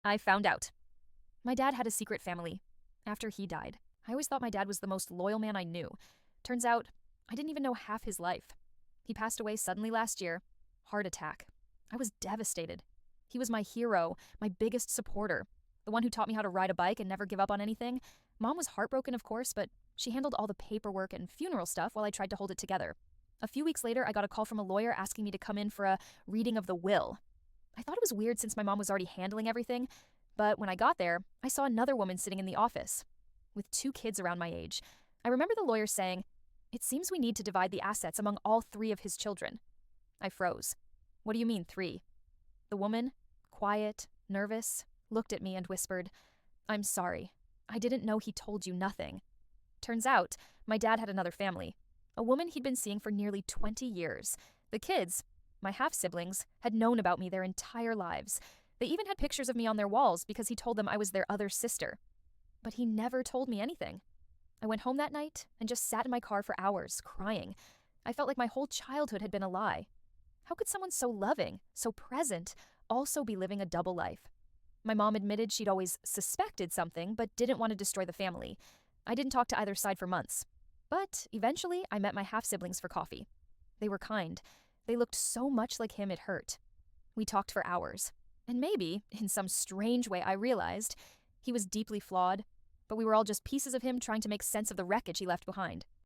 I found out. My dad had a secret family. After he died, I always thought my dad was the most loyal man I knew. Turns out, I didn't even know half his life. He passed away suddenly last year. Heart attack. I was devastated. He was my hero, my biggest supporter, the one who taught me how to ride a bike and never give up on anything. Mom was heartbroken, of course, but she handled all the paperwork and funeral stuff while I tried to hold it together. A few weeks later, I got a call from a lawyer asking me to come in for a reading of the will. I thought it was weird since my mom was already handling everything, but when I got there, I saw another woman sitting in the office with two kids around my age. I remember the lawyer saying, "It seems we need to divide the assets among all three of his children." I froze. "What do you mean, three?" The woman, quiet, nervous, looked at me and whispered, "I'm sorry. I didn't know he told you nothing." Turns out, my dad had another family, a woman he'd been seeing for nearly 20 years. The kids, my half-siblings, had known about me their entire lives. They even had pictures of me on their walls because he told them I was their other sister. But he never told me anything. I went home that night and just sat in my car for hours, crying. I felt like my whole childhood had been a lie. How could someone so loving, so present, also be living a double life? My mom admitted she'd always suspected something, but didn't want to destroy the family. I didn't talk to either side for months. But eventually, I met my half-siblings for coffee. They were kind. They looked so much like him it hurt. We talked for hours. And maybe, in some strange way, I realized he was deeply flawed, but we were all just pieces of him trying to make sense of the wreckage he left behind.